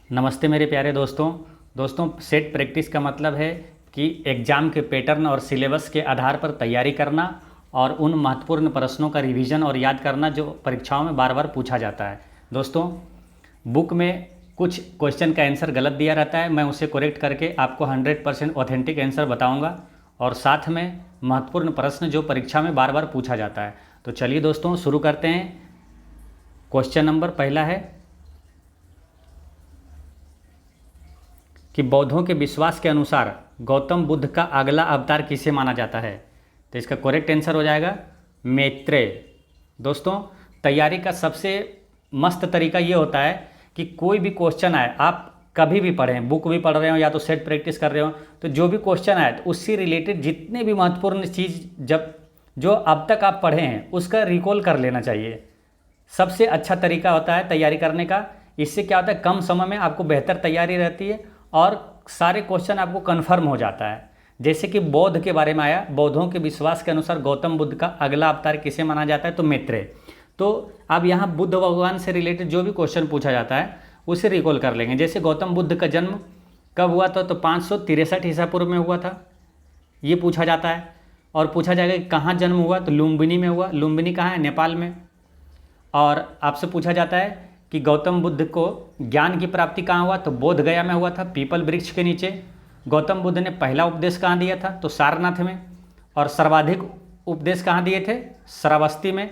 नमस्ते मेरे प्यारे दोस्तों सेट प्रैक्टिस का मतलब है कि एग्ज़ाम के पैटर्न और सिलेबस के आधार पर तैयारी करना और उन महत्वपूर्ण प्रश्नों का रिवीजन और याद करना जो परीक्षाओं में बार बार पूछा जाता है। दोस्तों, बुक में कुछ क्वेश्चन का आंसर गलत दिया रहता है, मैं उसे करेक्ट करके आपको 100% ऑथेंटिक आंसर बताऊंगा और साथ में महत्वपूर्ण प्रश्न जो परीक्षा में बार बार पूछा जाता है। तो चलिए दोस्तों शुरू करते हैं। क्वेश्चन नंबर पहला है कि बौद्धों के विश्वास के अनुसार गौतम बुद्ध का अगला अवतार किसे माना जाता है। तो इसका करेक्ट आंसर हो जाएगा मैत्रेय। दोस्तों, तैयारी का सबसे मस्त तरीका ये होता है कि कोई भी क्वेश्चन आए, आप कभी भी पढ़ें, बुक भी पढ़ रहे हो या तो सेट प्रैक्टिस कर रहे हो, तो जो भी क्वेश्चन आए तो उससे रिलेटेड जितने भी महत्वपूर्ण चीज़ जो अब तक आप पढ़े हैं उसका रिकॉल कर लेना चाहिए। सबसे अच्छा तरीका होता है तैयारी करने का। इससे क्या होता है, कम समय में आपको बेहतर तैयारी रहती है और सारे क्वेश्चन आपको कन्फर्म हो जाता है। जैसे कि बौद्ध के बारे में आया, बौद्धों के विश्वास के अनुसार गौतम बुद्ध का अगला अवतार किसे माना जाता है, तो मैत्रेय। तो अब यहाँ बुद्ध भगवान से रिलेटेड जो भी क्वेश्चन पूछा जाता है उसे रिकॉल कर लेंगे। जैसे गौतम बुद्ध का जन्म कब हुआ था, तो 563 ईसा पूर्व में हुआ था, ये पूछा जाता है। और पूछा जाएगा कि कहाँ जन्म हुआ, तो लुम्बिनी में हुआ। लुम्बिनी कहाँ है, नेपाल में। और आपसे पूछा जाता है कि गौतम बुद्ध को ज्ञान की प्राप्ति कहाँ हुआ, तो बोध गया में हुआ था, पीपल वृक्ष के नीचे। गौतम बुद्ध ने पहला उपदेश कहाँ दिया था, तो सारनाथ में। और सर्वाधिक उपदेश कहाँ दिए थे, श्रावस्ती में।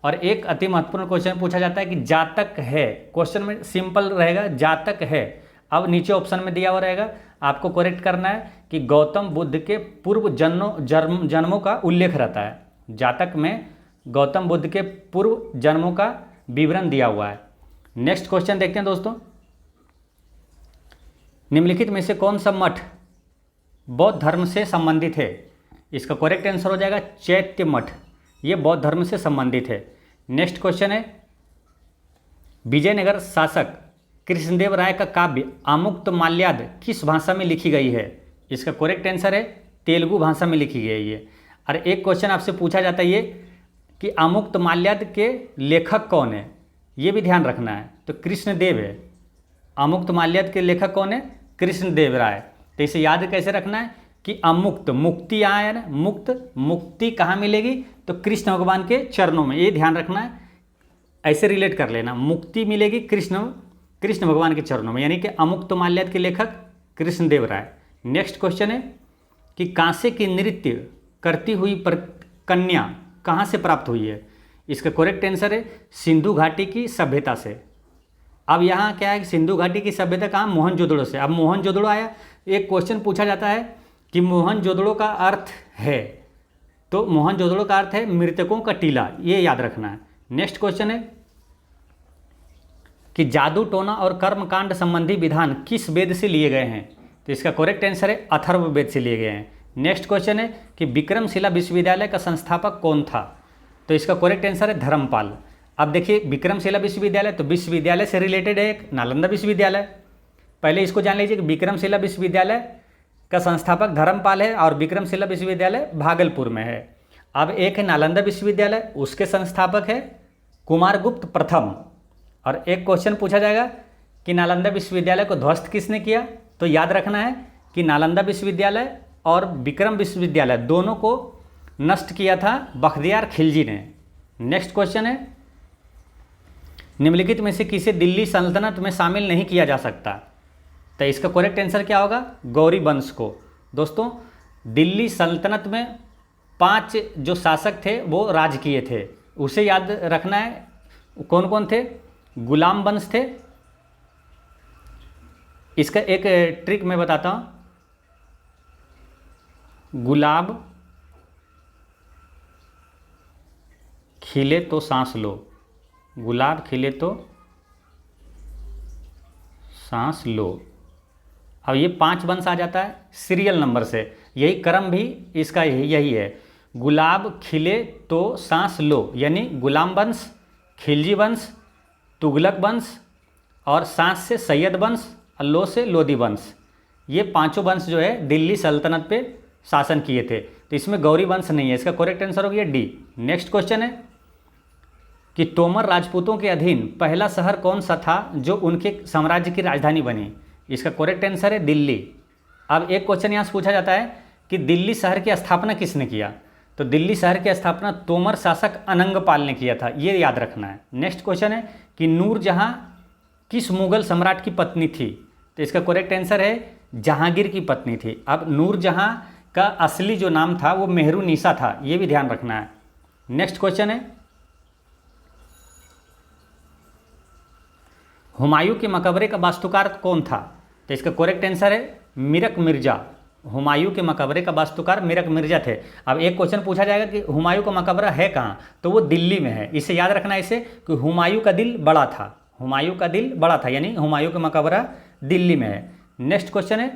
और एक अति महत्वपूर्ण क्वेश्चन पूछा जाता है कि जातक है, क्वेश्चन में सिंपल रहेगा, जातक है। अब नीचे ऑप्शन में दिया हुआ रहेगा, आपको करेक्ट करना है कि गौतम बुद्ध के पूर्व जन्मों का उल्लेख रहता है। जातक में गौतम बुद्ध के पूर्व जन्मों का विवरण दिया हुआ है। नेक्स्ट क्वेश्चन देखते हैं दोस्तों। निम्नलिखित में से कौन सा मठ बौद्ध धर्म से संबंधित है। इसका करेक्ट आंसर हो जाएगा चैत्य मठ, ये बौद्ध धर्म से संबंधित है। नेक्स्ट क्वेश्चन है, विजयनगर शासक कृष्णदेव राय का काव्य आमुक्तमाल्याद किस भाषा में लिखी गई है। इसका करेक्ट आंसर है तेलुगु भाषा में लिखी गई है। और एक क्वेश्चन आपसे पूछा जाता है ये कि आमुक्तमाल्याद के लेखक कौन है, ये भी ध्यान रखना है। तो कृष्णदेव है। आमुक्तमाल्याद के लेखक कौन है, कृष्णदेव राय। तो इसे याद कैसे रखना है कि अमुक्त, मुक्ति यहाँ है ना, मुक्ति कहाँ मिलेगी, तो कृष्ण भगवान के चरणों में, ये ध्यान रखना है। ऐसे रिलेट कर लेना, मुक्ति मिलेगी कृष्ण भगवान के चरणों में, यानी कि अमुक्तमाल्याद के लेखक कृष्णदेव राय। नेक्स्ट क्वेश्चन है कि कांसे की नृत्य करती हुई कन्या कहाँ से प्राप्त हुई है। इसका करेक्ट आंसर है सिंधु घाटी की सभ्यता से। अब यहाँ क्या है कि सिंधु घाटी की सभ्यता कहाँ, मोहनजोदड़ो से। अब मोहनजोदड़ो आया, एक क्वेश्चन पूछा जाता है कि मोहनजोदड़ो का अर्थ है, तो मोहनजोदड़ो का अर्थ है मृतकों का टीला, ये याद रखना है। नेक्स्ट क्वेश्चन है कि जादू टोना और कर्मकांड संबंधी विधान किस वेद से लिए गए हैं। तो इसका करेक्ट आंसर है अथर्ववेद से लिए गए हैं। नेक्स्ट क्वेश्चन है कि विक्रमशिला विश्वविद्यालय का संस्थापक कौन था। तो इसका करेक्ट आंसर है धर्मपाल। अब देखिए विक्रमशिला विश्वविद्यालय, तो विश्वविद्यालय से रिलेटेड है एक नालंदा विश्वविद्यालय। पहले इसको जान लीजिए कि विक्रमशिला विश्वविद्यालय का संस्थापक धर्मपाल है और विक्रमशिला विश्वविद्यालय भागलपुर में है। अब एक है नालंदा विश्वविद्यालय, उसके संस्थापक है कुमारगुप्त प्रथम। और एक क्वेश्चन पूछा जाएगा कि नालंदा विश्वविद्यालय को ध्वस्त किसने किया, तो याद रखना है कि नालंदा विश्वविद्यालय और विक्रम विश्वविद्यालय दोनों को नष्ट किया था बख्तियार खिलजी ने। नेक्स्ट क्वेश्चन है, निम्नलिखित में से किसे दिल्ली सल्तनत में शामिल नहीं किया जा सकता। तो इसका करेक्ट आंसर क्या होगा, गौरी वंश को। दोस्तों, दिल्ली सल्तनत में 5 जो शासक थे वो राज किए थे, उसे याद रखना है। कौन कौन थे, गुलाम वंश थे। इसका एक ट्रिक मैं बताता हूँ, गुलाब खिले तो सांस लो, गुलाब खिले तो सांस लो। अब ये 5 वंश आ जाता है सीरियल नंबर से, यही क्रम भी इसका यही है। गुलाब खिले तो सांस लो, यानी गुलाम वंश, खिलजी वंश, तुगलक वंश और सांस से सैयद वंश और लो से लोदी वंश। ये 5 वंश जो है दिल्ली सल्तनत पे शासन किए थे। तो इसमें गौरी वंश नहीं है, इसका करेक्ट आंसर हो गया डी। नेक्स्ट क्वेश्चन है कि तोमर राजपूतों के अधीन पहला शहर कौन सा था जो उनके साम्राज्य की राजधानी बनी? इसका करेक्ट आंसर है दिल्ली। अब एक क्वेश्चन यहाँ से पूछा जाता है कि दिल्ली शहर की स्थापना किसने किया? तो दिल्ली शहर की स्थापना तोमर शासक अनंगपाल ने किया था, ये याद रखना है। नेक्स्ट क्वेश्चन है कि नूरजहां किस मुगल सम्राट की पत्नी थी? तो इसका करेक्ट आंसर है जहांगीर की पत्नी थी। अब नूरजहां का असली जो नाम था वो मेहरुनिसा था, ये भी ध्यान रखना है। नेक्स्ट क्वेश्चन है हुमायूं के मकबरे का वास्तुकार कौन था? तो इसका करेक्ट आंसर है मीरक मिर्जा। हुमायूं के मकबरे का वास्तुकार मीरक मिर्जा थे। अब एक क्वेश्चन पूछा जाएगा कि हुमायूं का मकबरा है कहाँ? तो वो दिल्ली में है। इसे याद रखना है इसे कि हुमायूं का दिल बड़ा था, हुमायूं का दिल बड़ा था, यानी हुमायूं का मकबरा दिल्ली में है। नेक्स्ट क्वेश्चन है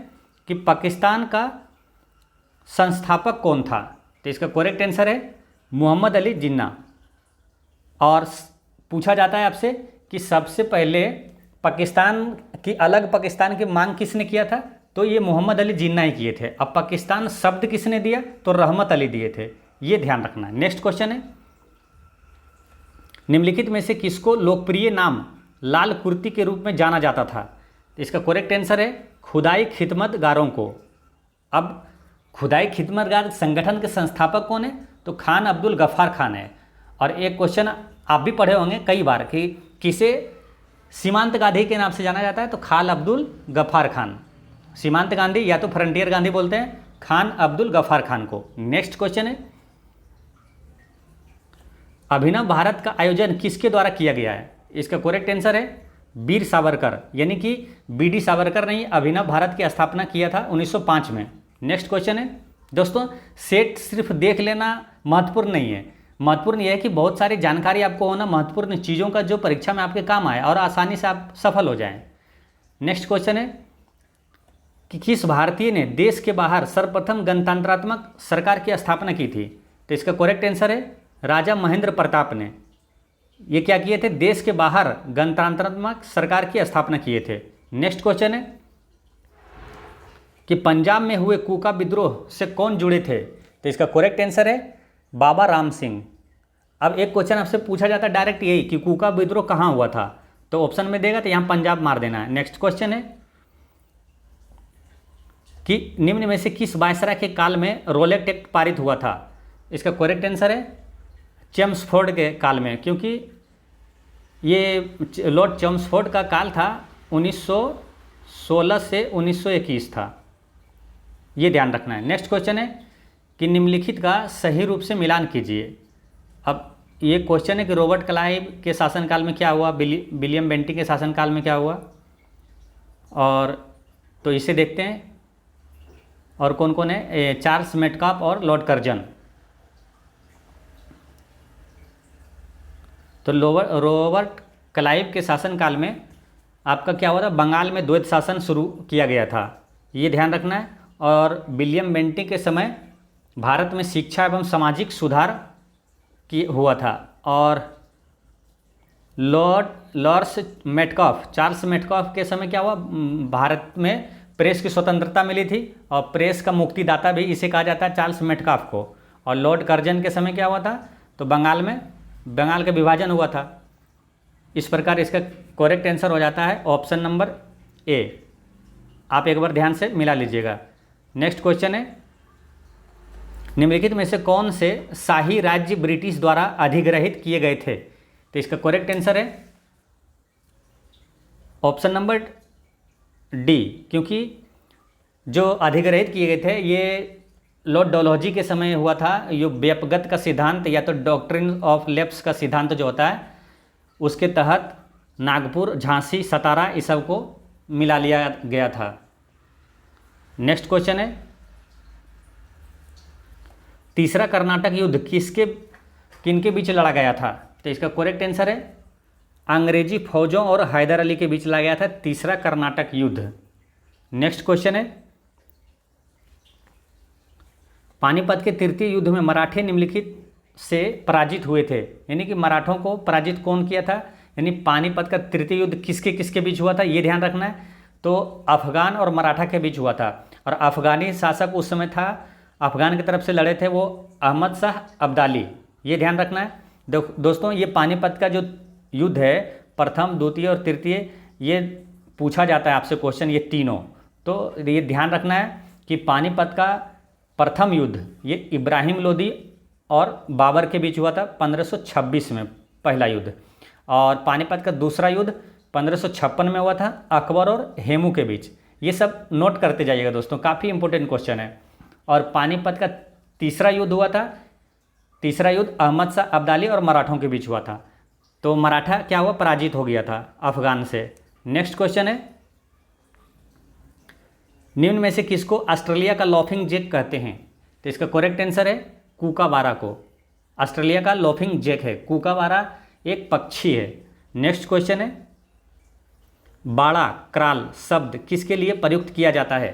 कि पाकिस्तान का संस्थापक कौन था? तो इसका करेक्ट आंसर है मोहम्मद अली जिन्ना। और पूछा जाता है आपसे कि सबसे पहले पाकिस्तान की अलग पाकिस्तान की मांग किसने किया था? तो ये मोहम्मद अली जिन्ना ही किए थे। अब पाकिस्तान शब्द किसने दिया? तो रहमत अली दिए थे, ये ध्यान रखना है। नेक्स्ट क्वेश्चन है निम्नलिखित में से किसको लोकप्रिय नाम लाल कुर्ती के रूप में जाना जाता था? तो इसका करेक्ट आंसर है खुदाई खिदमतगारों को। अब खुदाई खिदमतगार संगठन के संस्थापक कौन है? तो खान अब्दुल गफ्फार खान है। और एक क्वेश्चन आप भी पढ़े होंगे कई बार कि किसे सीमांत गांधी के नाम से जाना जाता है? तो खान अब्दुल गफ्फार खान। सीमांत गांधी या तो फ्रंटियर गांधी बोलते हैं, खान अब्दुल गफ्फार खान को। नेक्स्ट क्वेश्चन है अभिनव भारत का आयोजन किसके द्वारा किया गया है? इसका करेक्ट आंसर है वीर सावरकर, यानी कि बीडी सावरकर ने अभिनव भारत की स्थापना किया था 1905 में। नेक्स्ट क्वेश्चन है दोस्तों, सेट सिर्फ देख लेना महत्वपूर्ण नहीं है, महत्वपूर्ण यह है कि बहुत सारी जानकारी आपको होना महत्वपूर्ण चीज़ों का जो परीक्षा में आपके काम आए और आसानी से आप सफल हो जाएं। नेक्स्ट क्वेश्चन है कि किस भारतीय ने देश के बाहर सर्वप्रथम गणतंत्रात्मक सरकार की स्थापना की थी? तो इसका करेक्ट आंसर है राजा महेंद्र प्रताप ने। ये क्या किए थे? देश के बाहर गणतंत्रात्मक सरकार की स्थापना किए थे। नेक्स्ट क्वेश्चन है कि पंजाब में हुए कूका विद्रोह से कौन जुड़े थे? तो इसका करेक्ट आंसर है बाबा राम सिंह। अब एक क्वेश्चन आपसे पूछा जाता है डायरेक्ट यही कि कूका विद्रोह कहाँ हुआ था? तो ऑप्शन में देगा तो यहाँ पंजाब मार देना है। नेक्स्ट क्वेश्चन है कि निम्न में से किस वायसराय के काल में रोलेट एक्ट पारित हुआ था? इसका करेक्ट आंसर है चेम्सफोर्ड के काल में, क्योंकि ये लॉर्ड चेम्सफोर्ड का काल था 1916 से 1921 था, ये ध्यान रखना है। नेक्स्ट क्वेश्चन है कि निम्नलिखित का सही रूप से मिलान कीजिए। अब ये क्वेश्चन है कि रॉबर्ट क्लाइव के शासनकाल में क्या हुआ, विलियम बेंटिंग के शासनकाल में क्या हुआ, और तो इसे देखते हैं। और कौन कौन है? चार्ल्स मेटकाफ और लॉर्ड कर्जन। तो रॉबर्ट क्लाइव के शासनकाल में आपका क्या हुआ था? बंगाल में द्वैत शासन शुरू किया गया था, ये ध्यान रखना है। और विलियम बेंटिंग के समय भारत में शिक्षा एवं सामाजिक सुधार की हुआ था। और लॉर्ड्स मेटकाफ, चार्ल्स मेटकाफ के समय क्या हुआ? भारत में प्रेस की स्वतंत्रता मिली थी और प्रेस का मुक्तिदाता भी इसे कहा जाता है, चार्ल्स मेटकाफ को। और लॉर्ड कर्जन के समय क्या हुआ था? तो बंगाल का विभाजन हुआ था। इस प्रकार इसका करेक्ट आंसर हो जाता है ऑप्शन नंबर ए। आप एक बार ध्यान से मिला लीजिएगा। नेक्स्ट क्वेश्चन है निम्नलिखित में से कौन से शाही राज्य ब्रिटिश द्वारा अधिग्रहित किए गए थे? तो इसका करेक्ट आंसर है ऑप्शन नंबर डी, क्योंकि जो अधिग्रहित किए गए थे ये लॉर्ड डलहौजी के समय हुआ था। ये व्यपगत का सिद्धांत या तो डॉक्ट्रिन ऑफ लैप्स का सिद्धांत जो होता है उसके तहत नागपुर, झांसी, सतारा इस सब को मिला लिया गया था। नेक्स्ट क्वेश्चन है तीसरा कर्नाटक युद्ध किनके बीच लड़ा गया था? तो इसका करेक्ट आंसर है अंग्रेजी फौजों और हैदर अली के बीच लड़ा गया था तीसरा कर्नाटक युद्ध। नेक्स्ट क्वेश्चन है पानीपत के तृतीय युद्ध में मराठे निम्नलिखित से पराजित हुए थे, यानी कि मराठों को पराजित कौन किया था? यानी पानीपत का तृतीय युद्ध किसके बीच हुआ था, ये ध्यान रखना है। तो अफगान और मराठा के बीच हुआ था। और अफगानी शासक उस समय था, अफगान की तरफ से लड़े थे वो अहमद शाह अब्दाली, ये ध्यान रखना है। दोस्तों ये पानीपत का जो युद्ध है, प्रथम, द्वितीय और तृतीय, ये पूछा जाता है आपसे क्वेश्चन, ये तीनों। तो ये ध्यान रखना है कि पानीपत का प्रथम युद्ध ये इब्राहिम लोदी और बाबर के बीच हुआ था 1526 में, पहला युद्ध। और पानीपत का दूसरा युद्ध 1556 में हुआ था अकबर और हेमू के बीच। ये सब नोट करते जाइएगा दोस्तों, काफ़ी इंपॉर्टेंट क्वेश्चन है। और पानीपत का तीसरा युद्ध हुआ था, तीसरा युद्ध अहमद शाह अब्दाली और मराठों के बीच हुआ था। तो मराठा क्या हुआ, पराजित हो गया था अफगान से। नेक्स्ट क्वेश्चन है, निम्न में से किसको ऑस्ट्रेलिया का लॉफिंग जैक कहते हैं? तो इसका करेक्ट आंसर है कूकाबारा को। ऑस्ट्रेलिया का लॉफिंग जैक है कूकाबारा, एक पक्षी है। नेक्स्ट क्वेश्चन है, बाड़ा क्राल शब्द किसके लिए प्रयुक्त किया जाता है?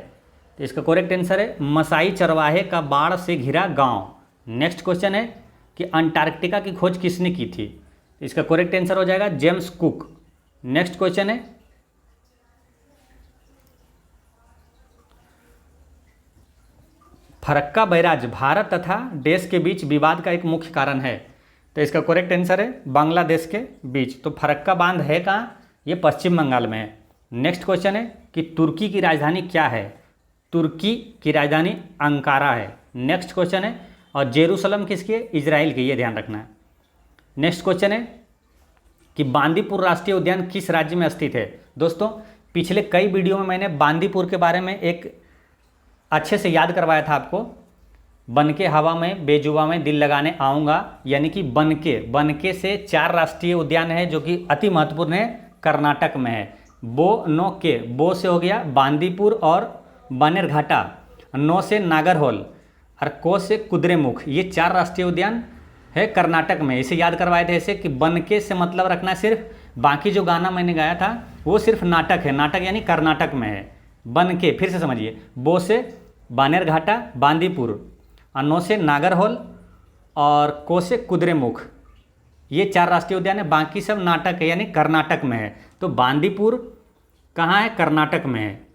तो इसका करेक्ट आंसर है मसाई चरवाहे का बाढ़ से घिरा गांव। नेक्स्ट क्वेश्चन है कि अंटार्कटिका की खोज किसने की थी? इसका करेक्ट आंसर हो जाएगा जेम्स कुक। नेक्स्ट क्वेश्चन है, फरक्का बैराज भारत तथा देश के बीच विवाद का एक मुख्य कारण है। तो इसका करेक्ट आंसर है बांग्लादेश के बीच। तो फरक्का बांध है कहाँ? ये पश्चिम बंगाल में है। नेक्स्ट क्वेश्चन है कि तुर्की की राजधानी क्या है? तुर्की की राजधानी अंकारा है। नेक्स्ट क्वेश्चन है, और जेरूसलम किसकी है? इजराइल की, ये ध्यान रखना है। नेक्स्ट क्वेश्चन है कि बांदीपुर राष्ट्रीय उद्यान किस राज्य में स्थित है? दोस्तों पिछले कई वीडियो में मैंने बांदीपुर के बारे में एक अच्छे से याद करवाया था आपको। बनके हवा में बेजुबा में दिल लगाने आऊँगा, यानी कि बनके से 4 राष्ट्रीय उद्यान है जो कि अति महत्वपूर्ण है, कर्नाटक में है। बो से हो गया बांदीपुर और बनेरघाटा, नो से नागरहोल और को से कुद्रेमुख, ये 4 राष्ट्रीय उद्यान है कर्नाटक में। इसे याद करवाए थे ऐसे कि बनके से मतलब रखना सिर्फ, बाकी जो गाना मैंने गाया था वो सिर्फ नाटक है, नाटक यानी कर्नाटक में है। बनके फिर से समझिए, बो से बानेरघाटा बांदीपुर, और नो से नागरहोल और को से कुद्रेमुख, ये 4 राष्ट्रीय उद्यान है, बाकी सब नाटक है यानी कर्नाटक में है। तो बांदीपुर कहाँ है? कर्नाटक में है।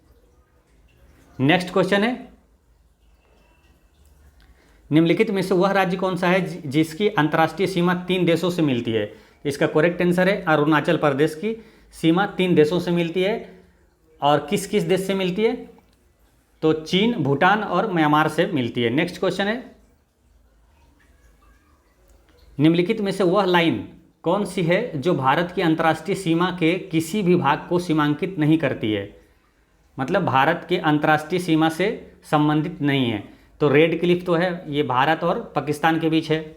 नेक्स्ट क्वेश्चन है, निम्नलिखित में से वह राज्य कौन सा है जिसकी अंतर्राष्ट्रीय सीमा 3 देशों से मिलती है? इसका करेक्ट आंसर है अरुणाचल प्रदेश की सीमा 3 देशों से मिलती है। और किस किस देश से मिलती है? तो चीन, भूटान और म्यांमार से मिलती है। नेक्स्ट क्वेश्चन है, निम्नलिखित में से वह लाइन कौन सी है जो भारत की अंतर्राष्ट्रीय सीमा के किसी भी भाग को सीमांकित नहीं करती है? मतलब भारत के अंतर्राष्ट्रीय सीमा से संबंधित नहीं है। तो रेड क्लिफ तो है, ये भारत और पाकिस्तान के बीच है।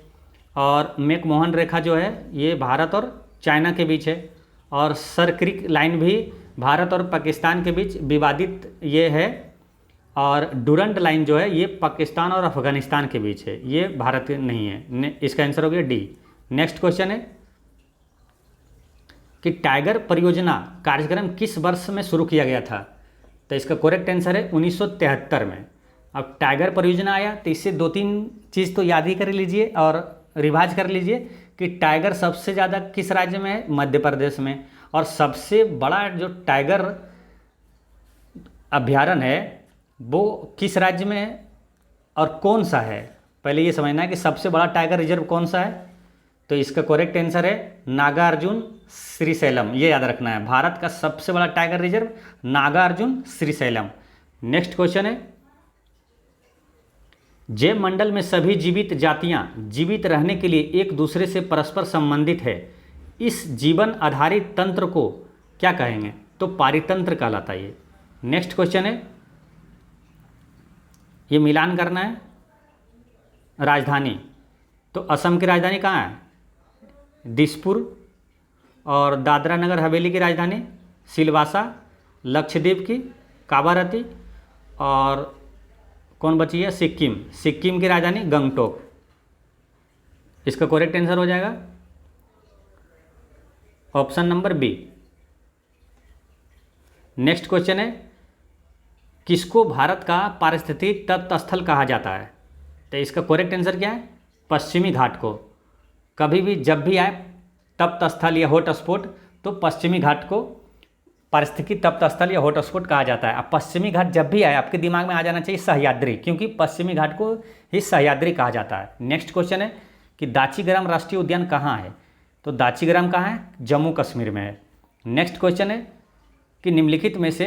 और मैकमोहन रेखा जो है ये भारत और चाइना के बीच है। और सर क्रिक लाइन भी भारत और पाकिस्तान के बीच विवादित ये है। और डुरंट लाइन जो है ये पाकिस्तान और अफगानिस्तान के बीच है, ये भारत नहीं है। इसका आंसर हो गया डी। नेक्स्ट क्वेश्चन है कि टाइगर परियोजना कार्यक्रम किस वर्ष में शुरू किया गया था? तो इसका करेक्ट आंसर है 1973 में। अब टाइगर परियोजना आया तो इससे 2-3 चीज़ तो याद ही कर लीजिए और रिवाइज कर लीजिए कि टाइगर सबसे ज़्यादा किस राज्य में है? मध्य प्रदेश में। और सबसे बड़ा जो टाइगर अभ्यारण्य है वो किस राज्य में है और कौन सा है? पहले ये समझना है कि सबसे बड़ा टाइगर रिजर्व कौन सा है। तो इसका करेक्ट आंसर है नागार्जुन श्रीशैलम, ये याद रखना है। भारत का सबसे बड़ा tiger reserve Nagarjun Srisailam. Next question है, जैव मंडल में सभी जीवित जातियां जीवित रहने के लिए एक दूसरे से परस्पर संबंधित है, इस जीवन आधारित तंत्र को क्या कहेंगे? तो पारितंत्र कहलाता है ये। नेक्स्ट क्वेश्चन है, ये मिलान करना है राजधानी। तो असम की राजधानी कहाँ है? दिसपुर। और दादरा नगर हवेली की राजधानी सिलवासा। लक्षद्वीप की कावारती। और कौन बची है? सिक्किम। सिक्किम की राजधानी गंगटोक। इसका करेक्ट आंसर हो जाएगा option number B. Next question है, किसको भारत का पारिस्थितिक तप्त स्थल कहा जाता है? तो इसका करेक्ट आंसर क्या है? पश्चिमी घाट को। कभी भी जब भी आए तप्त स्थल या हॉट स्पॉट तो पश्चिमी घाट को पारिस्थितिकी तप्त स्थल या हॉट स्पॉट कहा जाता है। अब पश्चिमी घाट जब भी आए आपके दिमाग में आ जाना चाहिए सह्याद्री, क्योंकि पश्चिमी घाट को ही सह्याद्री कहा जाता है। नेक्स्ट क्वेश्चन है कि दाचीग्राम राष्ट्रीय उद्यान कहाँ है, तो दाचीग्राम कहाँ है, जम्मू कश्मीर में है। नेक्स्ट क्वेश्चन है कि निम्नलिखित में से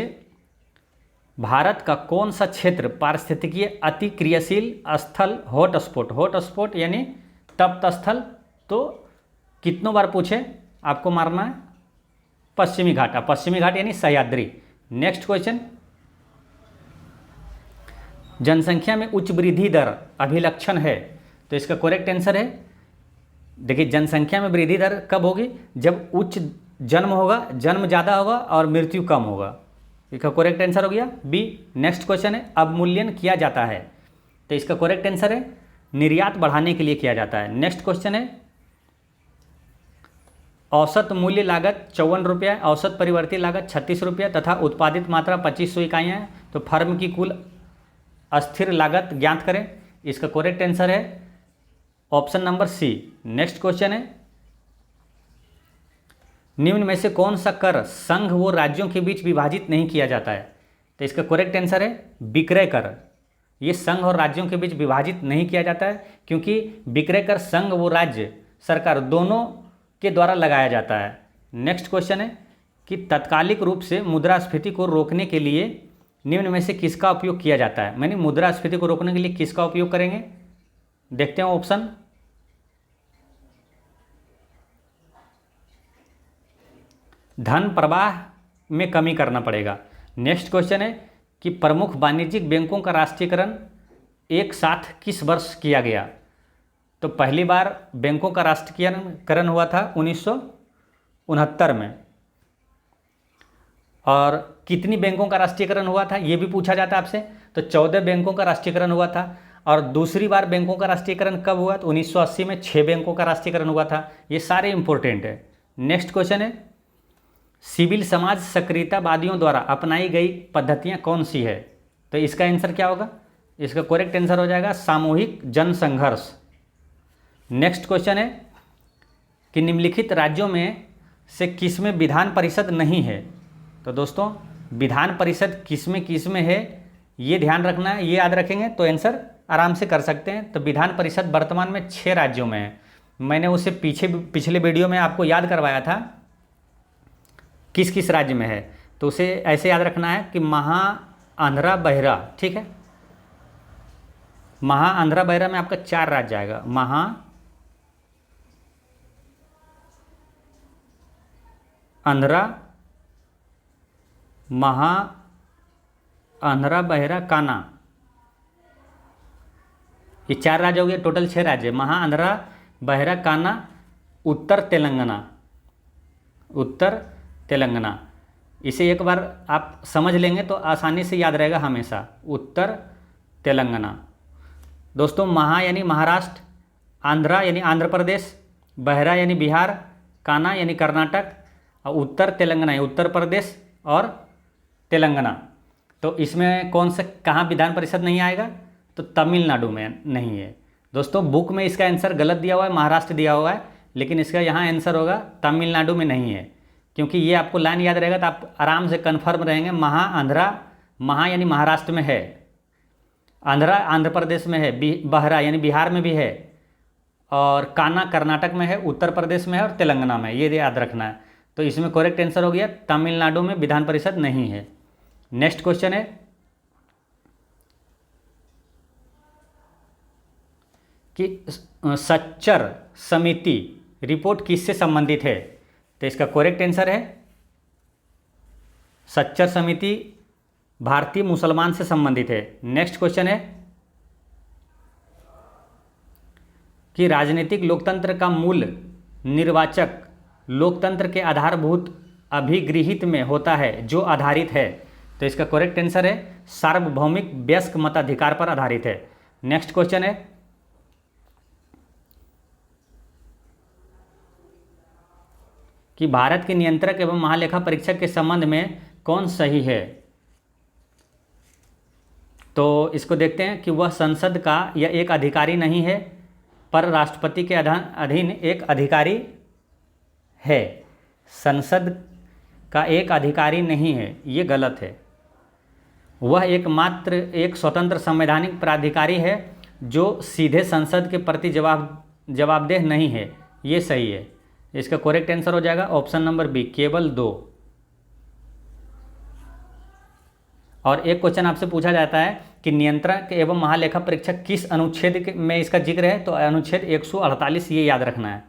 भारत का कौन सा क्षेत्र पारिस्थितिकीय अति क्रियाशील स्थल हॉटस्पॉट यानी तप्त स्थल, तो कितनों बार पूछे आपको मारना है पश्चिमी घाट यानी सह्याद्री। नेक्स्ट क्वेश्चन, जनसंख्या में उच्च वृद्धि दर अभिलक्षण है, तो इसका करेक्ट आंसर है, देखिए जनसंख्या में वृद्धि दर कब होगी, जब उच्च जन्म होगा, जन्म ज़्यादा होगा और मृत्यु कम होगा। इसका करेक्ट आंसर हो गया बी। नेक्स्ट क्वेश्चन है, अवमूल्यन किया जाता है, तो इसका करेक्ट आंसर है निर्यात बढ़ाने के लिए किया जाता है। नेक्स्ट क्वेश्चन है, औसत मूल्य लागत 54 रुपया, औसत परिवर्ती लागत 36 रुपया तथा उत्पादित मात्रा 2500 इकाइयाँ हैं, तो फर्म की कुल अस्थिर लागत ज्ञात करें। इसका करेक्ट आंसर है option number C. Next question है, निम्न में से कौन सा कर संघ व राज्यों के बीच विभाजित नहीं किया जाता है, तो इसका करेक्ट आंसर है विक्रय कर। ये संघ और राज्यों के बीच विभाजित नहीं किया जाता है, क्योंकि विक्रय कर संघ व राज्य सरकार दोनों के द्वारा लगाया जाता है। नेक्स्ट क्वेश्चन है कि तात्कालिक रूप से मुद्रास्फीति को रोकने के लिए निम्न में से किसका उपयोग किया जाता है, मैंने मुद्रास्फीति को रोकने के लिए किसका उपयोग करेंगे, देखते हैं ऑप्शन। धन प्रवाह में कमी करना पड़ेगा। नेक्स्ट क्वेश्चन है कि प्रमुख वाणिज्यिक बैंकों का राष्ट्रीयकरण एक साथ किस वर्ष किया गया, तो पहली बार बैंकों का राष्ट्रीयकरण हुआ था 1969 में। और कितनी बैंकों का राष्ट्रीयकरण हुआ था ये भी पूछा जाता है आपसे, तो 14 बैंकों का राष्ट्रीयकरण हुआ था। और दूसरी बार बैंकों का राष्ट्रीयकरण कब हुआ, तो 1980 में 6 बैंकों का राष्ट्रीयकरण हुआ था। ये सारे इंपॉर्टेंट है। नेक्स्ट क्वेश्चन है, सिविल समाज सक्रियतावादियों द्वारा अपनाई गई पद्धतियाँ कौन सी है, तो इसका आंसर क्या होगा, इसका करेक्ट आंसर हो जाएगा सामूहिक जन संघर्ष। नेक्स्ट क्वेश्चन है कि निम्नलिखित राज्यों में से किसमें विधान परिषद नहीं है, तो दोस्तों विधान परिषद किसमें है ये ध्यान रखना है, ये याद रखेंगे तो आंसर आराम से कर सकते हैं। तो विधान परिषद वर्तमान में 6 राज्यों में है। मैंने उसे पिछले वीडियो में आपको याद करवाया था किस किस राज्य में है, तो उसे ऐसे याद रखना है कि महा आंध्रा बहरा, ठीक है, महा आंध्रा बहरा में आपका 4 राज्य आएगा, महा आंध्रा बहरा काना, ये 4 राज्य हो गए, टोटल 6 राज्य, महा आंध्रा बहरा काना उत्तर तेलंगाना। इसे एक बार आप समझ लेंगे तो आसानी से याद रहेगा हमेशा, उत्तर तेलंगाना। दोस्तों महा यानी महाराष्ट्र, आंध्रा यानी आंध्र प्रदेश, बहरा यानी बिहार, काना यानी कर्नाटक और उत्तर तेलंगाना यानी उत्तर प्रदेश और तेलंगाना। तो इसमें कौन सा कहाँ विधान परिषद नहीं आएगा, तो तमिलनाडु में नहीं है। दोस्तों बुक में इसका आंसर गलत दिया हुआ है, महाराष्ट्र दिया हुआ है, लेकिन इसका यहाँ आंसर होगा तमिलनाडु में नहीं है, क्योंकि ये आपको लाइन याद रहेगा तो आप आराम से कन्फर्म रहेंगे। महा यानी महाराष्ट्र में है, आंध्रा आंध्र प्रदेश में है, बहरा यानी बिहार में भी है, और काना कर्नाटक में है, उत्तर प्रदेश में है और तेलंगाना में, ये याद रखना है। तो इसमें करेक्ट आंसर हो गया तमिलनाडु में विधान परिषद नहीं है। नेक्स्ट क्वेश्चन है कि सच्चर समिति रिपोर्ट किससे संबंधित है, तो इसका करेक्ट आंसर है सच्चर समिति भारतीय मुसलमान से संबंधित है। नेक्स्ट क्वेश्चन है कि राजनीतिक लोकतंत्र का मूल निर्वाचक लोकतंत्र के आधारभूत अभिगृहित में होता है जो आधारित है, तो इसका करेक्ट आंसर है सार्वभौमिक वयस्क मताधिकार पर आधारित है। नेक्स्ट क्वेश्चन है कि भारत के नियंत्रक एवं महालेखा परीक्षक के संबंध में कौन सही है, तो इसको देखते हैं कि वह संसद का या एक अधिकारी नहीं है पर राष्ट्रपति के अधीन एक अधिकारी है। संसद का एक अधिकारी नहीं है, ये गलत है। वह एकमात्र एक स्वतंत्र संवैधानिक प्राधिकारी है जो सीधे संसद के प्रति जवाबदेह नहीं है, ये सही है। इसका करेक्ट आंसर हो जाएगा ऑप्शन नंबर बी, केवल 2। और एक क्वेश्चन आपसे पूछा जाता है कि नियंत्रक एवं महालेखा परीक्षक किस अनुच्छेद में इसका जिक्र है, तो अनुच्छेद 148, ये याद रखना है,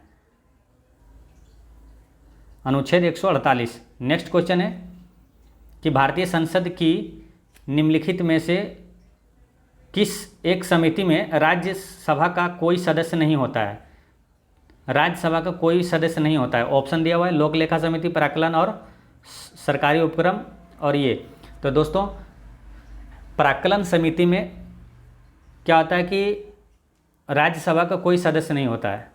अनुच्छेद 148। नेक्स्ट क्वेश्चन है कि भारतीय संसद की निम्नलिखित में से किस एक समिति में राज्यसभा का कोई सदस्य नहीं होता है? राज्यसभा का कोई सदस्य नहीं होता है। ऑप्शन दिया हुआ है, लोक लेखा समिति, प्राक्कलन और सरकारी उपक्रम और ये। तो दोस्तों प्राक्कलन समिति में क्या होता है कि राज्यसभा का कोई सदस्य नहीं होता है।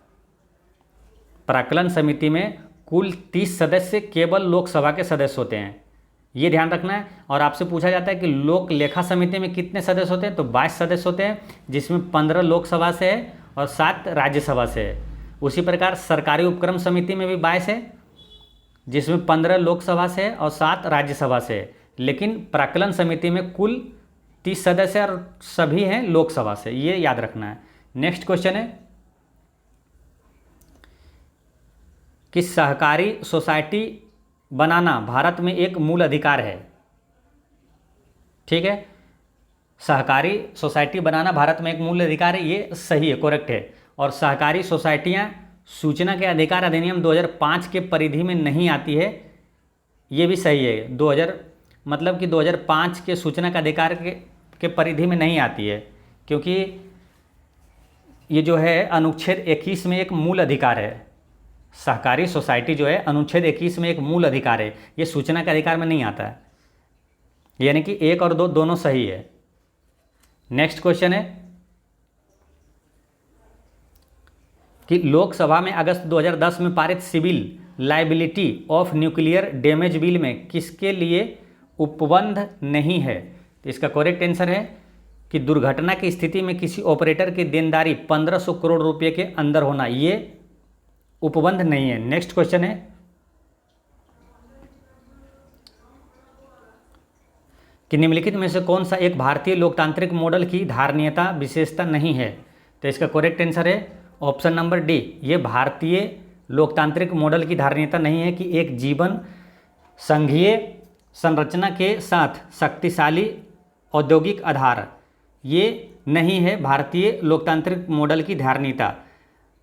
प्राक्कलन समिति में कुल 30 सदस्य केवल लोकसभा के सदस्य होते हैं, ये ध्यान रखना है। और आपसे पूछा जाता है कि लोक लेखा समिति में कितने सदस्य होते हैं, तो 22 सदस्य होते हैं, जिसमें 15 लोकसभा से है और 7 राज्यसभा से है। उसी प्रकार सरकारी उपक्रम समिति में भी 22 है, जिसमें 15 लोकसभा से है और 7 राज्यसभा से है। लेकिन प्राक्कलन समिति में कुल 30 सदस्य और सभी हैं लोकसभा से, ये याद रखना है। नेक्स्ट क्वेश्चन है कि सहकारी सोसाइटी बनाना भारत में एक मूल अधिकार है। ठीक है, सहकारी सोसाइटी बनाना भारत में एक मूल अधिकार है, ये सही है, करेक्ट है। और सहकारी सोसाइटियां सूचना के अधिकार अधिनियम 2005 के परिधि में नहीं आती है, ये भी सही है। 2005 के सूचना के अधिकार के परिधि में नहीं आती है, क्योंकि ये जो है अनुच्छेद 21 में एक मूल अधिकार है। सहकारी सोसाइटी जो है अनुच्छेद 21 में एक मूल अधिकार है, ये सूचना के अधिकार में नहीं आता है। यानी कि 1 और 2 दोनों सही है। नेक्स्ट क्वेश्चन है कि लोकसभा में अगस्त 2010 में पारित civil liability of nuclear damage bill में किसके लिए उपबंध नहीं है? तो इसका करेक्ट आंसर है कि दुर्घटना की स्थिति में किसी ऑपरेटर की देनदारी 1500 करोड़ रुपए के अंदर होना, ये उपबंध नहीं है। नेक्स्ट क्वेश्चन है कि निम्नलिखित में से कौन सा एक भारतीय लोकतांत्रिक मॉडल की धारणीयता विशेषता नहीं है? तो इसका करेक्ट आंसर है ऑप्शन नंबर डी, ये भारतीय लोकतांत्रिक मॉडल की धारणीयता नहीं है कि एक जीवन संघीय संरचना के साथ शक्तिशाली औद्योगिक आधार, ये नहीं है भारतीय लोकतांत्रिक मॉडल की धारणीयता।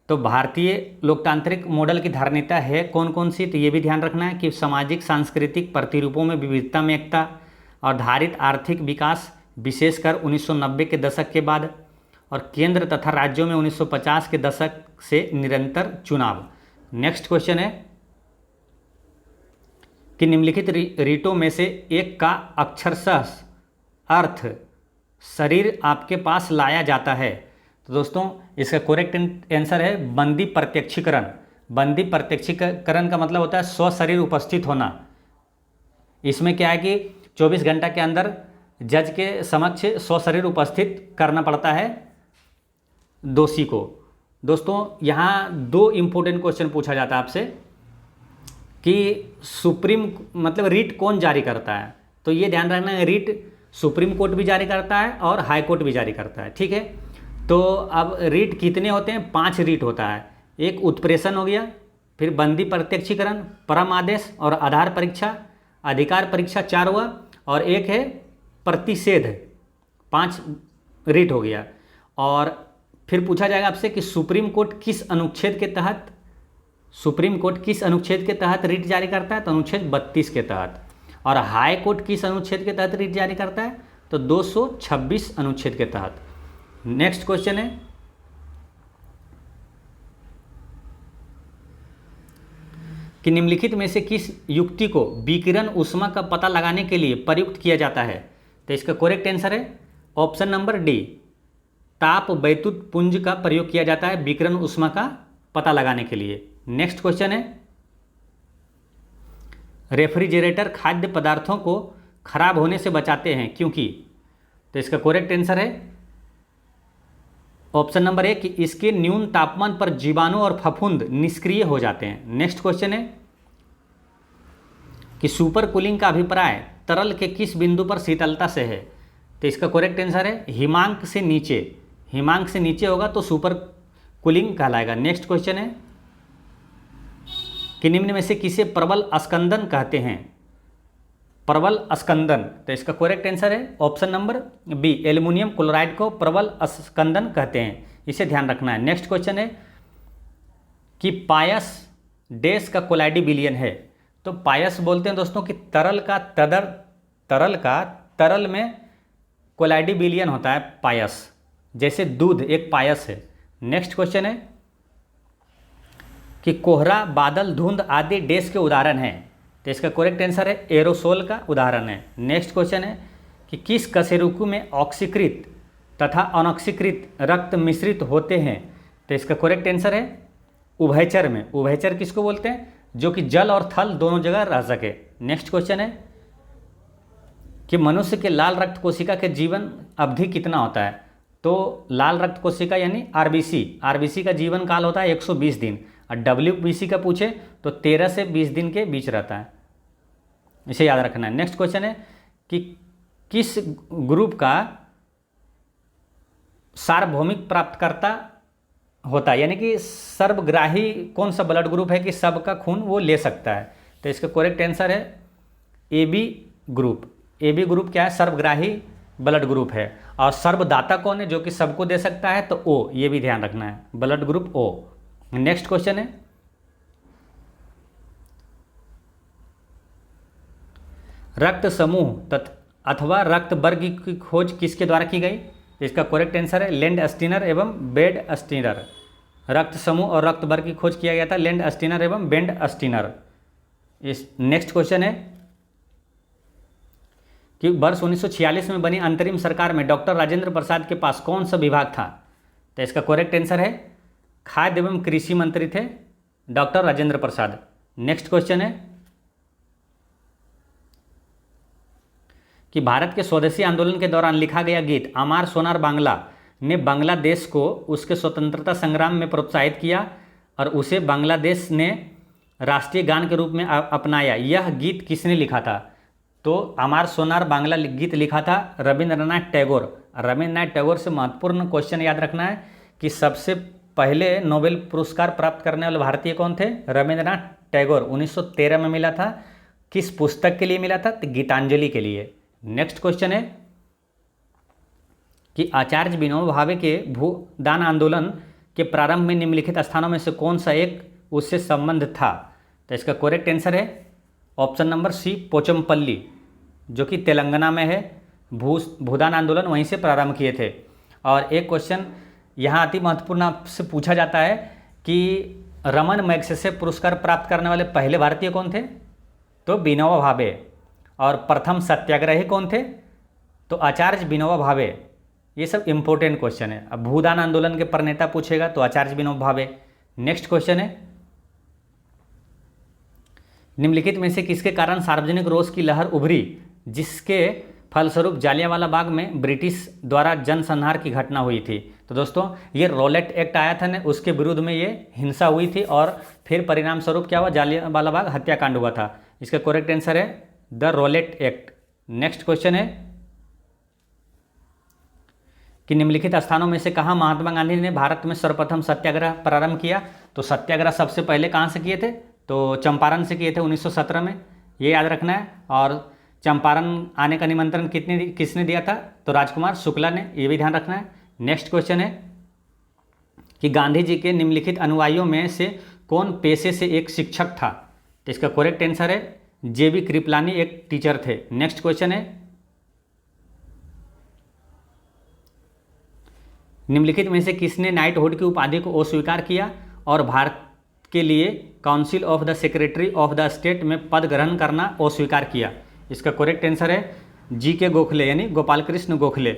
तो भारतीय लोकतांत्रिक मॉडल की धारणीयता है कौन कौन सी? तो ये भी ध्यान रखना है कि सामाजिक सांस्कृतिक प्रतिरूपों में विविधता में एकता, आधारित आर्थिक विकास विशेषकर 1990 के दशक के बाद, और केंद्र तथा राज्यों में 1950 के दशक से निरंतर चुनाव। नेक्स्ट क्वेश्चन है कि निम्नलिखित रीटों में से एक का अक्षरशः अर्थ शरीर आपके पास लाया जाता है। तो दोस्तों इसका करेक्ट आंसर है बंदी प्रत्यक्षीकरण। बंदी प्रत्यक्षीकरण का मतलब होता है स्वशरीर उपस्थित होना। इसमें क्या है कि 24 घंटा के अंदर जज के समक्ष स्वशरीर उपस्थित करना पड़ता है दोषी को। दोस्तों यहाँ 2 इम्पोर्टेंट क्वेश्चन पूछा जाता है आपसे कि सुप्रीम मतलब रीट कौन जारी करता है? तो ये ध्यान रखना है, रीट सुप्रीम कोर्ट भी जारी करता है और हाई कोर्ट भी जारी करता है। ठीक है, तो अब रीट कितने होते हैं? 5 रीट होता है। एक उत्प्रेषण हो गया, फिर बंदी प्रत्यक्षीकरण, परम आदेश और आधार परीक्षा, अधिकार परीक्षा 4 हुआ, और एक है प्रतिषेध, 5 रीट हो गया। और फिर पूछा जाएगा आपसे कि सुप्रीम कोर्ट किस अनुच्छेद के तहत रीट जारी करता है? तो अनुच्छेद 32 के तहत। और हाई कोर्ट किस अनुच्छेद के तहत रीट जारी करता है? तो 226 अनुच्छेद के तहत। नेक्स्ट क्वेश्चन है कि निम्नलिखित में से किस युक्ति को विकिरण ऊष्मा का पता लगाने के लिए प्रयुक्त किया जाता है? तो इसका करेक्ट आंसर है ऑप्शन नंबर डी, ताप वैद्युत पुंज का प्रयोग किया जाता है विकिरण ऊष्मा का पता लगाने के लिए। नेक्स्ट क्वेश्चन है रेफ्रिजरेटर खाद्य पदार्थों को खराब होने से बचाते हैं क्योंकि? तो इसका करेक्ट आंसर है ऑप्शन नंबर 1 कि इसके न्यून तापमान पर जीवाणु और फफूंद निष्क्रिय हो जाते हैं। नेक्स्ट क्वेश्चन है कि सुपर कूलिंग का अभिप्राय तरल के किस बिंदु पर शीतलता से है? तो इसका करेक्ट आंसर है हिमांक से नीचे। हिमांक से नीचे होगा तो सुपर कुलिंग कहलाएगा। नेक्स्ट क्वेश्चन है कि निम्न में से किसे प्रबल अस्कंदन कहते हैं? प्रबल अस्कंदन, तो इसका करेक्ट आंसर है option number B, aluminium chloride को प्रबल अस्कंदन कहते हैं, इसे ध्यान रखना है। नेक्स्ट क्वेश्चन है कि पायस डैश का कोलाइडी विलयन है? तो पायस बोलते हैं दोस्तों कि तरल का तरल में कोलाइडी विलयन होता है पायस, जैसे दूध एक पायस है। नेक्स्ट क्वेश्चन है कि कोहरा, बादल, धुंध आदि डैश के उदाहरण हैं? तो इसका करेक्ट आंसर है एरोसोल का उदाहरण है। नेक्स्ट क्वेश्चन है कि किस कशेरुकी में ऑक्सीकृत तथा अनऑक्सीकृत रक्त मिश्रित होते हैं? तो इसका करेक्ट आंसर है उभयचर में। उभयचर किसको बोलते हैं? जो कि जल और थल दोनों जगह रह सके। नेक्स्ट क्वेश्चन है कि मनुष्य के लाल रक्त कोशिका के जीवन अवधि कितना होता है? तो लाल रक्त कोशिका यानी आरबीसी का जीवन काल होता है 120 दिन, और डब्ल्यूबीसी का पूछे तो 13 से 20 दिन के बीच रहता है, इसे याद रखना है। नेक्स्ट क्वेश्चन है कि किस ग्रुप का सार्वभौमिक प्राप्तकर्ता होता है, यानी कि सर्वग्राही कौन सा ब्लड ग्रुप है कि सबका खून वो ले सकता है? तो इसका करेक्ट आंसर है AB ग्रुप। AB ग्रुप क्या है? सर्वग्राही ब्लड ग्रुप है। और सर्वदाता कौन है जो कि सबको दे सकता है? तो O, ये भी ध्यान रखना है, blood group O। Next question है रक्त समूह अथवा रक्त वर्ग की खोज किसके द्वारा की गई? इसका करेक्ट आंसर है लैंडस्टीनर एवं बेंडस्टीनर। रक्त समूह और रक्त वर्ग की खोज किया गया था लैंडस्टीनर एवं बेंडस्टीनर। इस नेक्स्ट क्वेश्चन है कि वर्ष 1946 में बनी अंतरिम सरकार में डॉक्टर राजेंद्र प्रसाद के पास कौन सा विभाग था? तो इसका करेक्ट आंसर है खाद्य एवं कृषि मंत्री थे doctor Rajendra Prasad. Next question है कि भारत के स्वदेशी आंदोलन के दौरान लिखा गया गीत अमार सोनार बांग्ला ने बांग्लादेश को उसके स्वतंत्रता संग्राम में प्रोत्साहित किया और उसे बांग्लादेश ने राष्ट्रीय गान के रूप में अपनाया। यह गीत किसने लिखा था? तो अमार सोनार बांग्ला गीत लिखा था रविंद्रनाथ टैगोर। रविंद्रनाथ टैगोर से महत्वपूर्ण क्वेश्चन याद रखना है कि सबसे पहले नोबेल पुरस्कार प्राप्त करने वाले भारतीय कौन थे? रविंद्रनाथ टैगोर। 1913 में मिला था। किस पुस्तक के लिए मिला था? तो गीतांजलि के लिए। नेक्स्ट क्वेश्चन है कि आचार्य विनोबा भावे के भूदान आंदोलन के प्रारंभ में निम्नलिखित स्थानों में से कौन सा एक उससे संबंध था? तो इसका करेक्ट आंसर है ऑप्शन नंबर सी, पोचमपल्ली, जो कि तेलंगाना में है। भूदान आंदोलन वहीं से प्रारंभ किए थे। और एक क्वेश्चन यहाँ अति महत्वपूर्ण आपसे पूछा जाता है कि रमन मैग्सेसे पुरस्कार प्राप्त करने वाले पहले भारतीय कौन थे? तो विनोबा भावे। और प्रथम सत्याग्रही कौन थे? तो आचार्य विनोबा भावे। ये सब इंपॉर्टेंट क्वेश्चन है। अब भूदान आंदोलन के प्रणेता पूछेगा तो आचार्य विनोबा भावे। नेक्स्ट क्वेश्चन है निम्नलिखित में से किसके कारण सार्वजनिक रोष की लहर उभरी जिसके फलस्वरूप जालियांवाला बाग में ब्रिटिश द्वारा जनसंहार की घटना हुई थी? तो दोस्तों ये रॉलेट एक्ट आया था ना, उसके विरुद्ध में ये हिंसा हुई थी और फिर परिणाम स्वरूप क्या हुआ? जालियांवाला बाग हत्याकांड हुआ था। इसका करेक्ट आंसर है the Rowlatt act. Next question है कि निम्नलिखित स्थानों में से कहाँ महात्मा गांधी ने भारत में सर्वप्रथम सत्याग्रह प्रारंभ किया? तो सत्याग्रह सबसे पहले कहाँ से किए थे? तो चंपारण से किए थे 1917 में, ये याद रखना है। और चंपारण आने का निमंत्रण किसने दिया था? तो राजकुमार शुक्ला ने, ये भी ध्यान रखना है। नेक्स्ट क्वेश्चन है कि गांधी जी के निम्नलिखित अनुयायियों में से कौन पेशे से एक शिक्षक था? तो इसका करेक्ट आंसर है JB कृपलानी, एक टीचर थे। नेक्स्ट क्वेश्चन है निम्नलिखित में से किसने नाइटहुड की उपाधि को अस्वीकार किया और भारत के लिए council of the secretary of the state में पद ग्रहण करना अस्वीकार किया? इसका करेक्ट आंसर है GK गोखले, यानी गोपाल कृष्ण गोखले।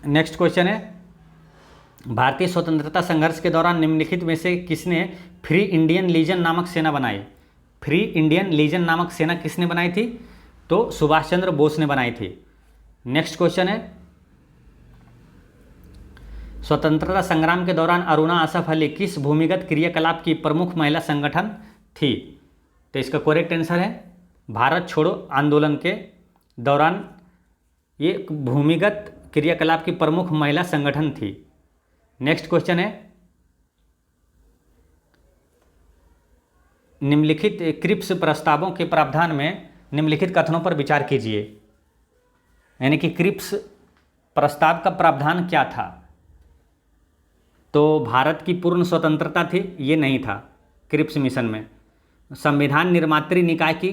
नेक्स्ट क्वेश्चन है भारतीय स्वतंत्रता संघर्ष के दौरान निम्नलिखित में से किसने फ्री इंडियन लीजन नामक सेना बनाई? फ्री इंडियन लीजन नामक सेना किसने बनाई थी? तो सुभाष चंद्र बोस ने बनाई थी। नेक्स्ट क्वेश्चन है स्वतंत्रता संग्राम के दौरान अरुणा आसफ अली किस भूमिगत क्रियाकलाप की प्रमुख महिला संगठन थी? तो इसका करेक्ट आंसर है भारत छोड़ो आंदोलन के दौरान ये भूमिगत क्रियाकलाप की प्रमुख महिला संगठन थी। नेक्स्ट क्वेश्चन है, निम्नलिखित क्रिप्स प्रस्तावों के प्रावधान में निम्नलिखित कथनों पर विचार कीजिए। यानी कि क्रिप्स प्रस्ताव का प्रावधान क्या था? तो भारत की पूर्ण स्वतंत्रता थी, ये नहीं था क्रिप्स मिशन में। संविधान निर्मात्री निकाय की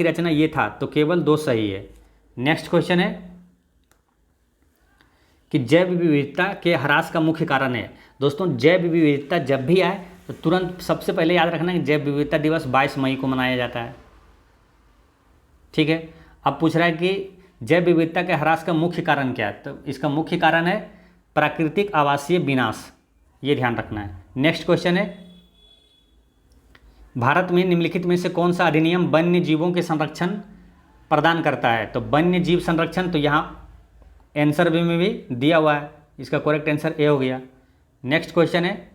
रचना ये था, तो केवल 2 सही है। नेक्स्ट क्वेश्चन है कि जैव विविधता के ह्रास का मुख्य कारण है। दोस्तों, जैव विविधता जब भी आए तो तुरंत सबसे पहले याद रखना कि जैव विविधता दिवस 22 मई को मनाया जाता है। ठीक है, अब पूछ रहा है कि जैव विविधता के ह्रास का मुख्य कारण क्या है? तो इसका मुख्य कारण है प्राकृतिक आवासीय विनाश, ये ध्यान रखना है। नेक्स्ट क्वेश्चन है, भारत में निम्नलिखित में से कौन सा अधिनियम वन्य जीवों के संरक्षण प्रदान करता है? तो वन्य जीव संरक्षण, तो यहाँ आंसर बी में भी दिया हुआ है, इसका करेक्ट आंसर ए हो गया। नेक्स्ट क्वेश्चन है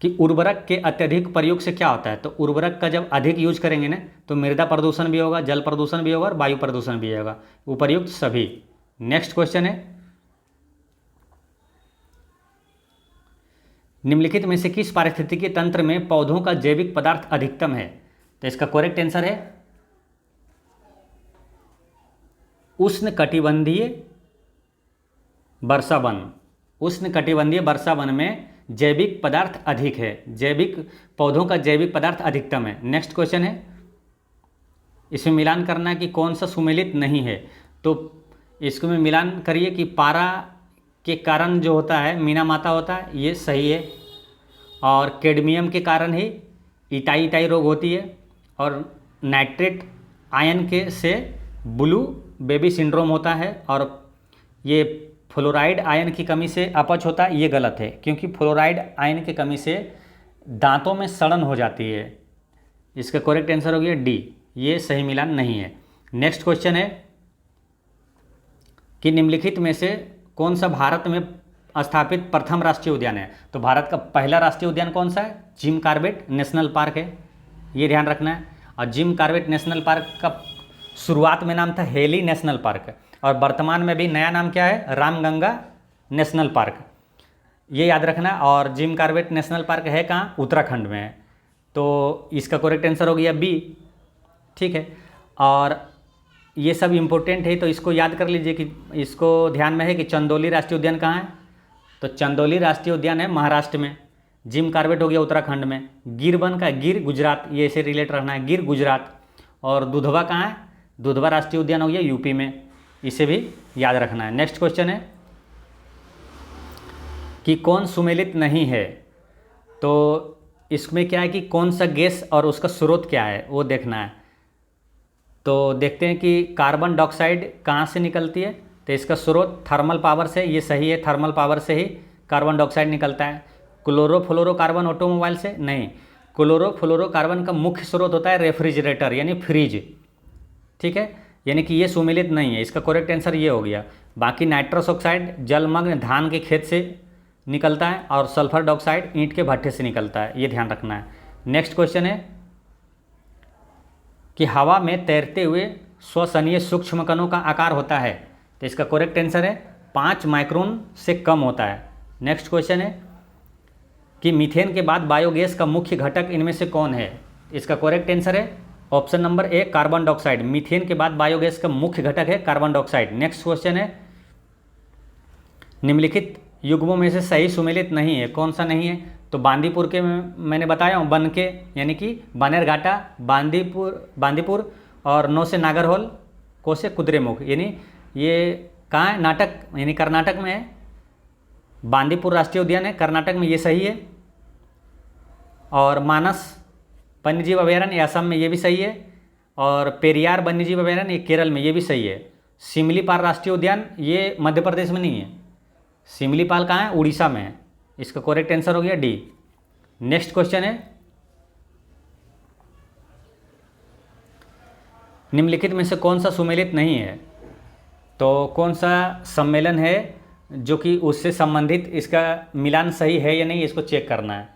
कि उर्वरक के अत्यधिक प्रयोग से क्या होता है? तो उर्वरक का जब अधिक यूज करेंगे ना तो मृदा प्रदूषण भी होगा, जल प्रदूषण भी होगा और वायु प्रदूषण भी होगा, उपर्युक्त सभी। नेक्स्ट क्वेश्चन है, निम्नलिखित में से किस पारिस्थितिकी तंत्र में पौधों का जैविक पदार्थ अधिकतम है? तो इसका करेक्ट आंसर है उष्णकटिबंधीय वर्षा वन। उष्णकटिबंधीय वर्षा वन में जैविक पदार्थ अधिक है, जैविक पौधों का जैविक पदार्थ अधिकतम है। नेक्स्ट क्वेश्चन है, इसमें मिलान करना है कि कौन सा सुमेलित नहीं है। तो इसको में मिलान करिए कि पारा के कारण जो होता है मीना माता होता है, ये सही है। और कैडमियम के कारण ही इटाई रोग होती है। और नाइट्रेट आयन के से ब्लू बेबी सिंड्रोम होता है। और ये फ्लोराइड आयन की कमी से अपच होता है, ये गलत है, क्योंकि फ्लोराइड आयन की कमी से दांतों में सड़न हो जाती है। इसका करेक्ट आंसर हो गया डी, ये सही मिलान नहीं है। नेक्स्ट क्वेश्चन है कि निम्नलिखित में से कौन सा भारत में स्थापित प्रथम राष्ट्रीय उद्यान है? तो भारत का पहला राष्ट्रीय उद्यान कौन सा है? जिम कॉर्बेट नेशनल पार्क है, ये ध्यान रखना है। और जिम कॉर्बेट नेशनल पार्क का शुरुआत में नाम था हेली नेशनल पार्क, और वर्तमान में भी नया नाम क्या है? रामगंगा नेशनल पार्क, ये याद रखना। और जिम कॉर्बेट नेशनल पार्क है कहाँ? उत्तराखंड में है, तो इसका करेक्ट आंसर हो गया बी। ठीक है, और ये सब इम्पोर्टेंट है, तो इसको याद कर लीजिए कि इसको ध्यान में है कि चंदौली राष्ट्रीय उद्यान कहाँ है? तो चंदौली राष्ट्रीय उद्यान है महाराष्ट्र में। जिम कॉर्बेट हो गया उत्तराखंड में। गिर वन का गिर गुजरात, ये ऐसे रिलेट रखना है, गिर गुजरात। और दुधवा कहाँ है? दुधवा राष्ट्रीय उद्यान हो गया यूपी में, इसे भी याद रखना है। नेक्स्ट क्वेश्चन है कि कौन सुमेलित नहीं है? तो इसमें क्या है कि कौन सा गैस और उसका स्रोत क्या है वो देखना है। तो देखते हैं कि कार्बन डाइऑक्साइड कहाँ से निकलती है? तो इसका स्रोत थर्मल पावर से, ये सही है, थर्मल पावर से ही कार्बन डाइऑक्साइड निकलता है। क्लोरोफ्लोरोकार्बन ऑटोमोबाइल से नहीं, क्लोरोफ्लोरोकार्बन का मुख्य स्रोत होता है रेफ्रिजरेटर यानी फ्रिज। ठीक है, यानी कि ये सुमेलित नहीं है, इसका करेक्ट आंसर ये हो गया। बाकी नाइट्रस ऑक्साइड जलमग्न धान के खेत से निकलता है, और सल्फर डाइऑक्साइड ईंट के भट्ठे से निकलता है, ये ध्यान रखना है। नेक्स्ट क्वेश्चन है कि हवा में तैरते हुए श्वसनीय सूक्ष्म कणों का आकार होता है? तो इसका करेक्ट आंसर है 5 माइक्रोन से कम होता है। नेक्स्ट क्वेश्चन है कि मीथेन के बाद बायोगैस का मुख्य घटक इनमें से कौन है? इसका करेक्ट आंसर है option number A carbon dioxide. Methane के बाद बायोगैस का मुख्य घटक है कार्बन डाइऑक्साइड। नेक्स्ट क्वेश्चन है निम्नलिखित युग्मों में से सही सुमेलित नहीं है, कौन सा नहीं है? तो बांदीपुर के मैंने बताया हूँ, बन के यानी कि बानेरघाटा, बांदीपुर और नो से नागरहोल, को से कुद्रेमुख, यानी ये कहाँ है? नाटक यानी कर्नाटक में है। बांदीपुर राष्ट्रीय उद्यान है कर्नाटक में, ये सही है। और मानस वन्यजीव अभयारण्य असम में, ये भी सही है। और पेरियार वन्यजीव अभयारण्य ये केरल में, ये भी सही है। सिमलीपाल राष्ट्रीय उद्यान ये मध्य प्रदेश में नहीं है, सिमलीपाल कहाँ है? उड़ीसा में है, इसका करेक्ट आंसर हो गया डी। नेक्स्ट क्वेश्चन है निम्नलिखित में से कौन सा सुमेलित नहीं है? तो कौन सा सम्मेलन है जो कि उससे संबंधित, इसका मिलान सही है या नहीं, इसको चेक करना है।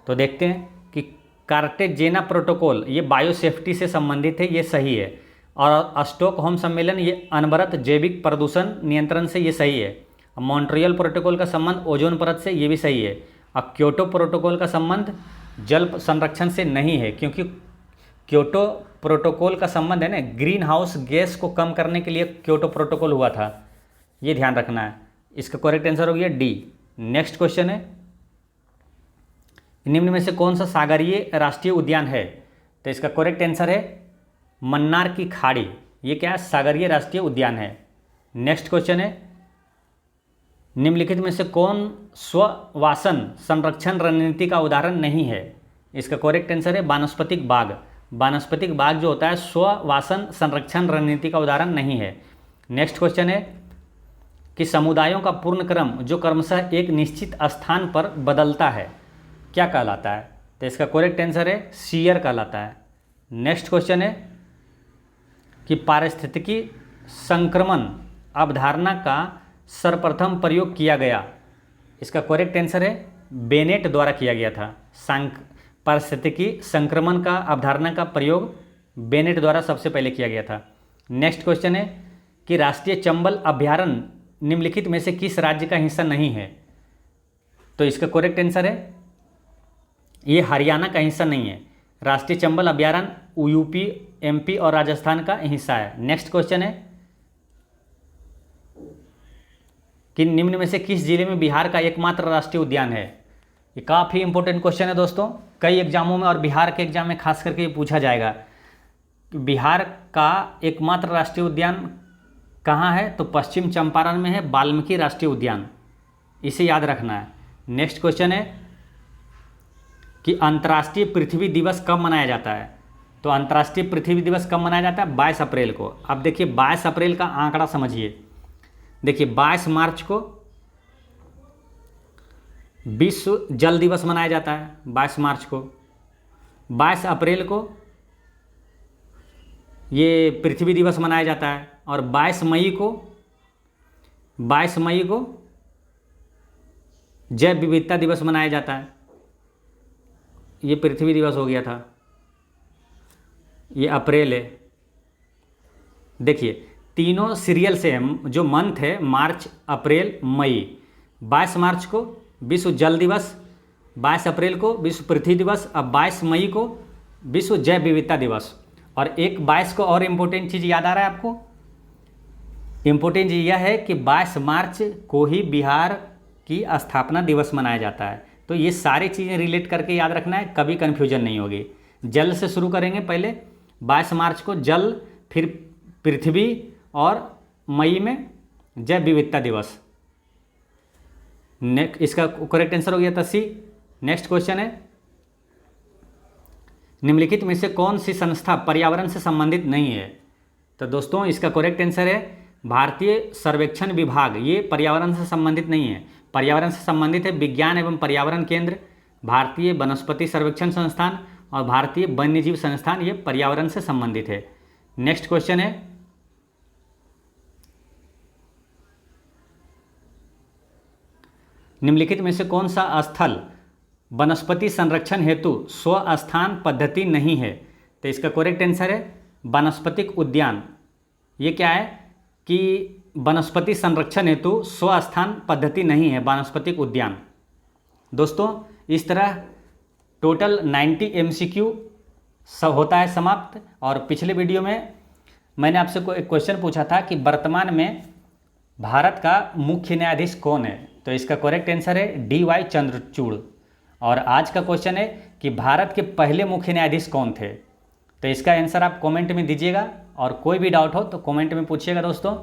तो देखते हैं कि कार्टेजेना प्रोटोकॉल ये बायोसेफ्टी से संबंधित है, ये सही है। और स्टॉकहोम सम्मेलन ये अनवरत जैविक प्रदूषण नियंत्रण से, ये सही है। मॉन्ट्रियल प्रोटोकॉल का संबंध ओजोन परत से, ये भी सही है। और क्योटो प्रोटोकॉल का संबंध जल संरक्षण से नहीं है, क्योंकि क्योटो प्रोटोकॉल का संबंध है ना ग्रीन हाउस गैस को कम करने के लिए क्योटो प्रोटोकॉल हुआ था, ये ध्यान रखना है। इसका करेक्ट आंसर हो गया डी। नेक्स्ट क्वेश्चन है, निम्न में से कौन सा सागरीय राष्ट्रीय उद्यान है? तो इसका करेक्ट आंसर है मन्नार की खाड़ी, ये क्या है? सागरीय राष्ट्रीय उद्यान है। नेक्स्ट क्वेश्चन है, निम्नलिखित में से कौन स्ववासन संरक्षण रणनीति का उदाहरण नहीं है? इसका करेक्ट आंसर है वानस्पतिक बाग। वानस्पतिक बाग जो होता है स्ववासन संरक्षण रणनीति का उदाहरण नहीं है। नेक्स्ट क्वेश्चन है कि समुदायों का पूर्ण क्रम जो क्रमशः एक निश्चित स्थान पर बदलता है क्या कहलाता है? तो इसका करेक्ट आंसर है शियर कहलाता है। नेक्स्ट क्वेश्चन है कि पारिस्थितिकी संक्रमण अवधारणा का सर्वप्रथम प्रयोग किया गया। इसका करेक्ट आंसर है बेनेट द्वारा किया गया था। पारिस्थितिकी संक्रमण का अवधारणा का प्रयोग बेनेट द्वारा सबसे पहले किया गया था। नेक्स्ट क्वेश्चन है कि राष्ट्रीय चंबल अभ्यारण्य निम्नलिखित में से किस राज्य का हिस्सा नहीं है? तो इसका करेक्ट आंसर है ये हरियाणा का हिस्सा नहीं है। राष्ट्रीय चंबल अभ्यारण्य यूपी, एमपी और राजस्थान का हिस्सा है। नेक्स्ट क्वेश्चन है कि निम्न में से किस जिले में बिहार का एकमात्र राष्ट्रीय उद्यान है? ये काफ़ी इंपॉर्टेंट क्वेश्चन है दोस्तों, कई एग्जामों में और बिहार के एग्जाम में खास करके ये पूछा जाएगा कि बिहार का एकमात्र राष्ट्रीय उद्यान कहाँ है? तो पश्चिम चंपारण में है वाल्मीकि राष्ट्रीय उद्यान, इसे याद रखना है। नेक्स्ट क्वेश्चन है कि अंतर्राष्ट्रीय पृथ्वी दिवस कब मनाया जाता है? तो अंतर्राष्ट्रीय पृथ्वी दिवस कब मनाया जाता है? 22 अप्रैल को। अब देखिए 22 अप्रैल का आंकड़ा समझिए, देखिए 22 मार्च को विश्व जल दिवस मनाया जाता है, 22 मार्च को। 22 अप्रैल को ये पृथ्वी दिवस मनाया जाता है और 22 मई को जैव विविधता दिवस मनाया जाता है। ये पृथ्वी दिवस हो गया था, ये अप्रैल है। देखिए तीनों सीरियल से है, जो मंथ है मार्च, अप्रैल, मई। 22 मार्च को विश्व जल दिवस, 22 अप्रैल को विश्व पृथ्वी दिवस, अब 22 मई को विश्व जैव विविधता दिवस। और एक 22 को और इम्पोर्टेंट चीज़ याद आ रहा है आपको? इम्पोर्टेंट चीज़ यह है कि 22 मार्च को ही बिहार की स्थापना दिवस मनाया जाता है। तो ये सारी चीज़ें रिलेट करके याद रखना है, कभी कन्फ्यूजन नहीं होगी। जल से शुरू करेंगे, पहले 22 मार्च को जल, फिर पृथ्वी और मई में जैव विविधता दिवस। नेक्स्ट इसका करेक्ट आंसर हो गया था सी। नेक्स्ट क्वेश्चन है, निम्नलिखित में से कौन सी संस्था पर्यावरण से संबंधित नहीं है? तो दोस्तों इसका करेक्ट आंसर है भारतीय सर्वेक्षण विभाग, ये पर्यावरण से संबंधित नहीं है। पर्यावरण से संबंधित है विज्ञान एवं पर्यावरण केंद्र, भारतीय वनस्पति सर्वेक्षण संस्थान और भारतीय वन्यजीव संस्थान, ये पर्यावरण से संबंधित है। नेक्स्ट क्वेश्चन है, निम्नलिखित में से कौन सा स्थल वनस्पति संरक्षण हेतु स्वस्थान पद्धति नहीं है? तो इसका करेक्ट आंसर है वानस्पतिक उद्यान। ये क्या है कि वनस्पति संरक्षण हेतु स्वस्थान पद्धति नहीं है वानस्पतिक उद्यान। दोस्तों इस तरह टोटल 90 MCQ सब होता है समाप्त। और पिछले वीडियो में मैंने आपसे एक क्वेश्चन पूछा था कि वर्तमान में भारत का मुख्य न्यायाधीश कौन है? तो इसका करेक्ट आंसर है DY चंद्रचूड़। और आज का क्वेश्चन है कि भारत के पहले मुख्य न्यायाधीश कौन थे? तो इसका आंसर आप कमेंट में दीजिएगा और कोई भी डाउट हो तो कमेंट में पूछिएगा दोस्तों।